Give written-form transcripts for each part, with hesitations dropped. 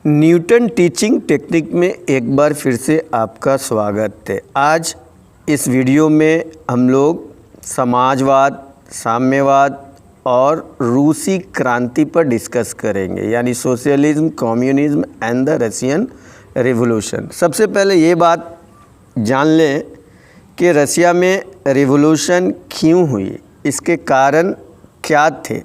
Newton teaching technique में एक बार फिर से आपका स्वागत है। आज इस वीडियो में हम लोग समाजवाद, साम्यवाद और रूसी क्रांति पर डिस्कस करेंगे, यानी socialism, communism and the Russian revolution. सबसे पहले ये बात जान लें कि रशिया में रिवॉल्यूशन क्यों हुई, इसके कारण क्या थे,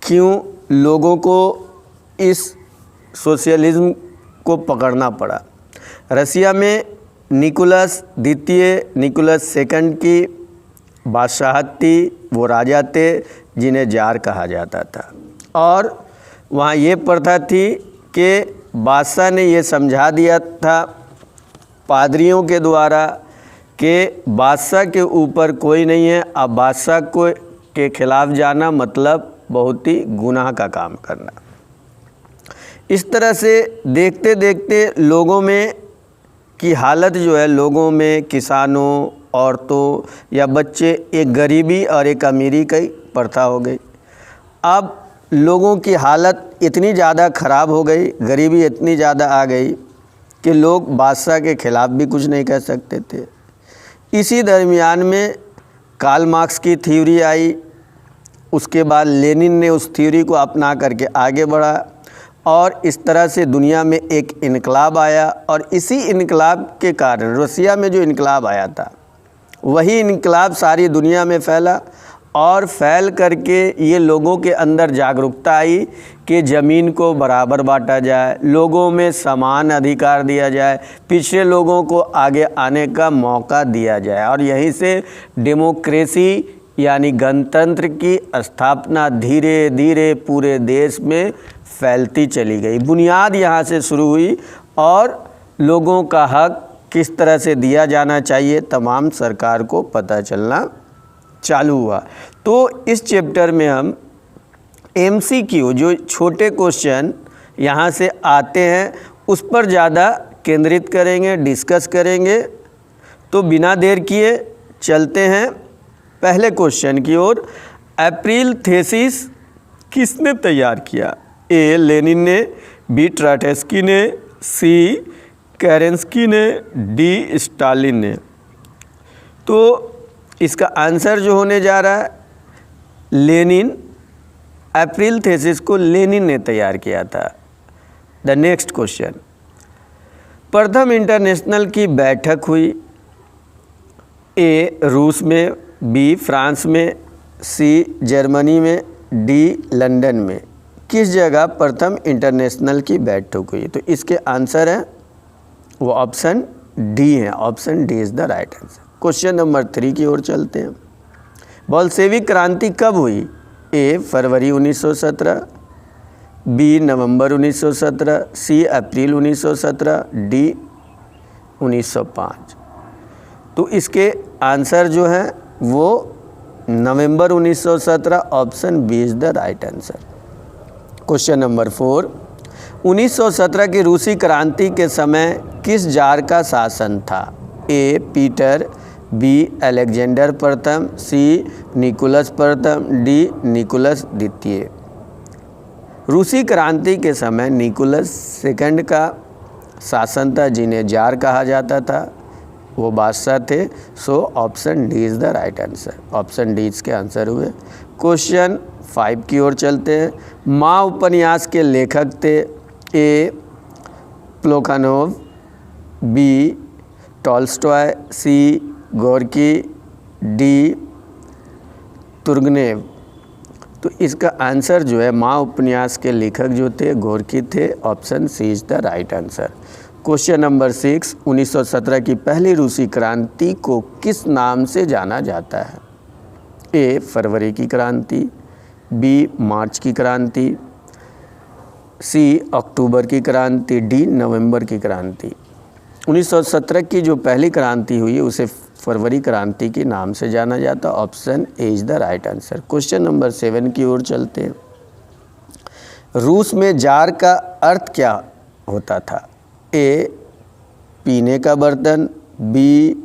क्यों लोगों को इस सोशलिज्म को पकड़ना पड़ा। रसिया में निकोलस द्वितीय, निकोलस सेकंड की बादशाहत थी। वो राजा थे जिन्हें जार कहा जाता था, और वहाँ ये प्रथा थी कि बादशाह ने ये समझा दिया था पादरियों के द्वारा कि बादशाह के ऊपर कोई नहीं है। अब बादशाह को के खिलाफ जाना मतलब बहुत ही गुनाह का काम करना। इस तरह से देखते देखते लोगों में की हालत जो है, लोगों में किसानों, औरतों या बच्चे, एक गरीबी और एक अमीरी की प्रथा हो गई। अब लोगों की हालत इतनी ज़्यादा ख़राब हो गई, गरीबी इतनी ज़्यादा आ गई कि लोग बादशाह के ख़िलाफ़ भी कुछ नहीं कह सकते थे। इसी दरमियान में कार्ल मार्क्स की थ्योरी आई। उसके बाद लेनिन ने उस थ्योरी को अपना करके आगे बढ़ा, और इस तरह से दुनिया में एक इनकलाब आया। और इसी इनकलाब के कारण रसिया में जो इनकलाब आया था, वही इनकलाब सारी दुनिया में फैला, और फैल करके ये लोगों के अंदर जागरूकता आई कि ज़मीन को बराबर बांटा जाए, लोगों में समान अधिकार दिया जाए, पिछड़े लोगों को आगे आने का मौका दिया जाए। और यहीं से डेमोक्रेसी यानी गणतंत्र की स्थापना धीरे धीरे पूरे देश में फैलती चली गई। बुनियाद यहाँ से शुरू हुई, और लोगों का हक किस तरह से दिया जाना चाहिए तमाम सरकार को पता चलना चालू हुआ। तो इस चैप्टर में हम MCQ, जो छोटे क्वेश्चन यहाँ से आते हैं, उस पर ज़्यादा केंद्रित करेंगे, डिस्कस करेंगे। तो बिना देर किए चलते हैं पहले क्वेश्चन की ओर। अप्रैल थीसिस किसने तैयार किया? ए लेनिन ने, बी ट्राटस्की ने, सी केरेंस्की ने, डी स्टालिन ने। तो इसका आंसर जो होने जा रहा है लेनिन। अप्रैल थीसिस को लेनिन ने तैयार किया था। द नेक्स्ट क्वेश्चन, प्रथम इंटरनेशनल की बैठक हुई ए रूस में, बी फ्रांस में, सी जर्मनी में, डी लंदन में। किस जगह प्रथम इंटरनेशनल की बैठक हुई? तो इसके आंसर है वो ऑप्शन डी है। Option D is the right answer. Question number 3 की ओर चलते हैं। बोल्शेविक क्रांति कब हुई? ए फरवरी 1917, बी नवंबर 1917, सी अप्रैल 1917, डी 1905। तो इसके आंसर जो है वो नवंबर 1917, option B is the right answer. Question number 4, 1917 की रूसी क्रांति के समय किस जार का शासन था? ए पीटर, बी अलेक्जेंडर प्रथम, सी निकोलस प्रथम, डी निकोलस द्वितीय। रूसी क्रांति के समय निकोलस सेकंड का शासन था, जिन्हें जार कहा जाता था। वो बादशाह थे। So option D is the right answer. Option D इसके आंसर हुए। क्वेश्चन 5 की ओर चलते हैं। माँ उपन्यास के लेखक थे ए प्लोखानोव, बी टॉल्स्टॉय, सी गोर्की, डी तुर्गनेव। तो इसका आंसर जो है माँ उपन्यास के लेखक जो थे गोर्की थे। Option C is the right answer. Question number 6, 1917 की पहली रूसी क्रांति को किस नाम से जाना जाता है? ए फरवरी की क्रांति, बी मार्च की क्रांति, सी अक्टूबर की क्रांति, डी नवंबर की क्रांति। 1917 की जो पहली क्रांति हुई उसे फरवरी क्रांति के नाम से जाना जाता। Option A is the right answer. Question number 7 की ओर चलते हैं। रूस में जार का अर्थ क्या होता था? ए पीने का बर्तन, बी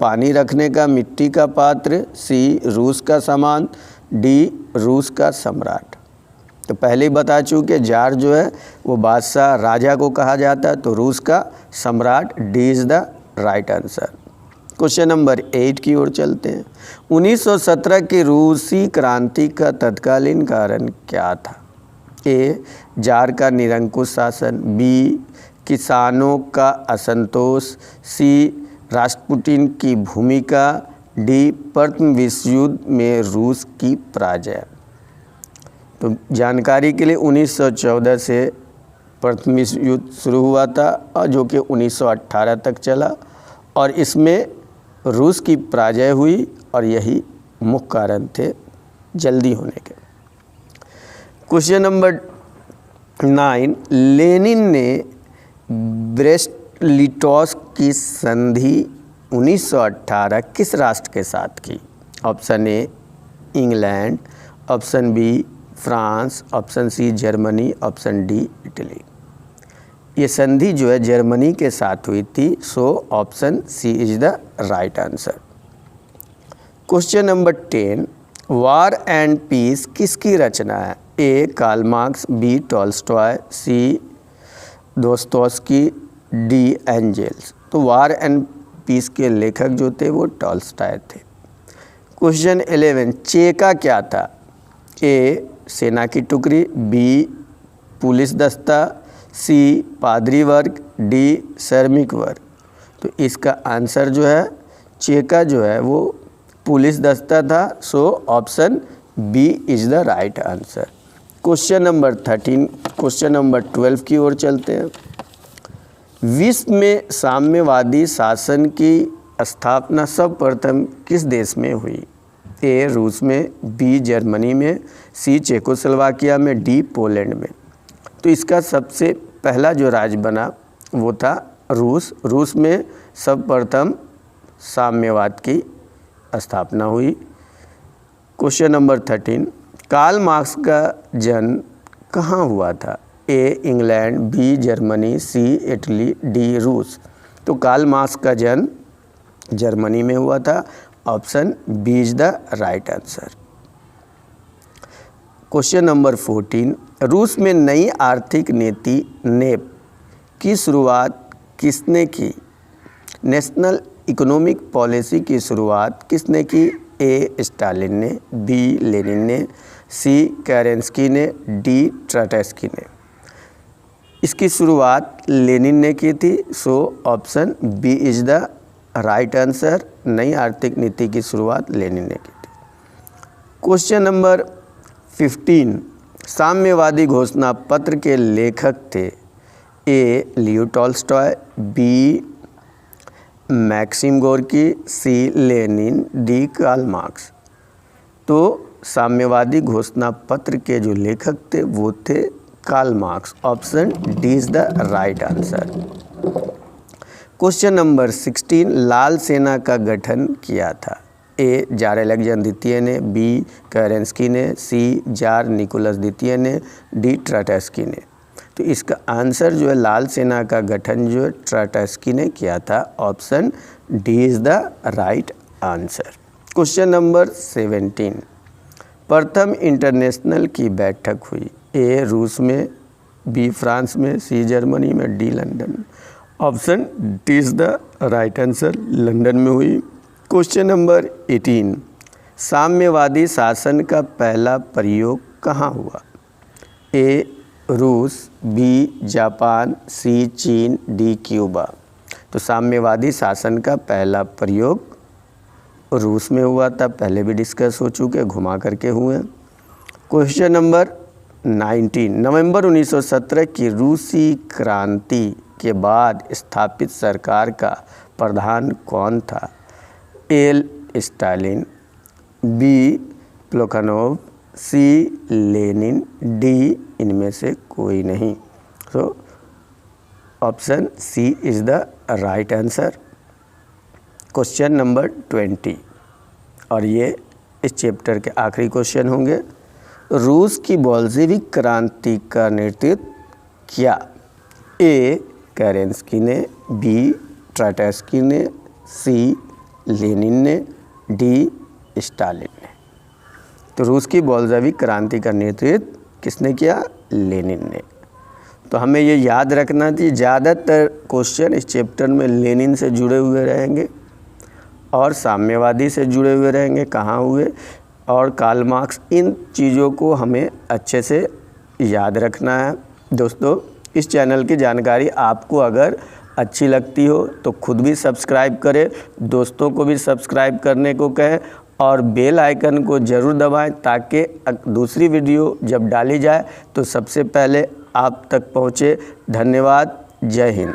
पानी रखने का मिट्टी का पात्र, सी रूस का सामान, डी रूस का सम्राट। तो पहले ही बता चुके जार जो है वो बादशाह राजा को कहा जाता है, तो रूस का सम्राट। D is the right answer. Question number 8 की ओर चलते हैं। 1917 की रूसी क्रांति का तत्कालीन कारण क्या था? ए, जार का निरंकुश शासन, बी, किसानों का असंतोष, सी, रास्पुटिन की भूमिका, डी, प्रथम विश्व युद्ध में रूस की पराजय। तो जानकारी के लिए 1914 से प्रथम विश्व युद्ध शुरू हुआ था और जो कि 1918 तक चला, और इसमें रूस की पराजय हुई और यही मुख्य कारण थे जल्दी होने के। क्वेश्चन नंबर 9, लेनिन ने ब्रेस्ट-लिटोव्स्क की संधि 1918 किस राष्ट्र के साथ की? Option A England, option B France, option C Germany, option D Italy. ये संधि जो है जर्मनी के साथ हुई थी, so option C is the right answer. Question number 10, war and peace किसकी रचना है? A, Karl Marx, B, Tolstoy, C, Dostoevsky, D, Engels. तो वॉर एंड पीस के लेखक जो थे वो टॉल्स्टॉय थे। क्वेश्चन 11, चेका क्या था? ए, सेना की टुकड़ी, बी, पुलिस दस्ता, सी, पादरी वर्ग, डी, श्रमिक वर्ग। तो इसका आंसर जो है चेका जो है वो पुलिस दस्ता था, so option B is the right answer. Question number 13, question number 12 की ओर चलते हैं। विश्व में साम्यवादी शासन की स्थापना सर्वप्रथम किस देश में हुई? ए, रूस में, बी, जर्मनी में, सी, चेकोस्लोवाकिया में, डी, पोलैंड में। तो इसका सबसे पहला जो राज्य बना वो था रूस। रूस में सर्वप्रथम साम्यवाद की स्थापना हुई। क्वेश्चन नंबर 13, कार्ल मार्क्स का जन्म कहाँ हुआ था? ए, इंग्लैंड, बी, जर्मनी, सी, इटली, डी, रूस। तो कार्ल मार्क्स का जन्म जर्मनी में हुआ था, option B is the right answer. Question number 14, रूस में नई आर्थिक नीति नेप की शुरुआत किसने की? नेशनल इकोनॉमिक पॉलिसी की शुरुआत किसने की? ए, स्टालिन ने, बी, लेनिन ने, सी, केरेंस्की ने, डी, ट्रोट्स्की ने। इसकी शुरुआत लेनिन ने की थी, so option B is the right answer. नई आर्थिक नीति की शुरुआत लेनिन ने की थी। क्वेश्चन नंबर 15, साम्यवादी घोषणा पत्र के लेखक थे? A, Leo Tolstoy, B, Maxim Gorky, C, Lenin, D, Karl Marx. तो साम्यवादी घोषणा पत्र के जो लेखक थे वो थे Karl Marx, option D is the right answer. Question number 16, लाल सेना का गठन किया था? ए, जार अलेक्जेंडर द्वितीय ने, बी, केरेंस्की ने, सी, जार निकोलस द्वितीय ने, डी, ट्रोट्स्की ने। तो इसका आंसर जो है लाल सेना का गठन जो है ट्रोट्स्की ने किया था, option D is the right answer. Question number 17, प्रथम इंटरनेशनल की बैठक हुई? ए, रूस में, बी, फ्रांस में, सी, जर्मनी में, डी, लंदन में। Option D is the right answer, London में हुई। क्वेश्चन नंबर 18, साम्यवादी शासन का पहला प्रयोग कहाँ हुआ? ए, रूस, बी, जापान, सी, चीन, डी, क्यूबा। तो साम्यवादी शासन का पहला प्रयोग रूस में हुआ था, पहले भी डिस्कस हो चुके, घुमा करके हुए। क्वेश्चन नंबर 19, नवंबर 1917 की रूसी क्रांति के बाद स्थापित सरकार का प्रधान कौन था? A, Stalin, B, Plekhanov, C, Lenin, D, इनमें से कोई नहीं। So option C is the right answer. Question number 20, और ये इस चैप्टर के आखिरी क्वेश्चन होंगे। रूस की बोल्शेविक क्रांति का नेतृत्व किया? ए, केरेंस्की ने, बी, ट्रोट्स्की ने, सी, लेनिन ने, डी, स्टालिन ने। तो रूस की बोल्शेविक क्रांति का नेतृत्व किसने किया? लेनिन ने। तो हमें ये याद रखना चाहिए, ज़्यादातर क्वेश्चन इस चैप्टर में लेनिन से जुड़े हुए रहेंगे और साम्यवादी से जुड़े हुए रहेंगे, कहाँ हुए, और कार्ल मार्क्स। इन चीज़ों को हमें अच्छे से याद रखना है। दोस्तों, इस चैनल की जानकारी आपको अगर अच्छी लगती हो तो खुद भी सब्सक्राइब करें, दोस्तों को भी सब्सक्राइब करने को कहें और बेल आइकन को ज़रूर दबाएं ताकि दूसरी वीडियो जब डाली जाए तो सबसे पहले आप तक पहुँचे। धन्यवाद। जय हिंद।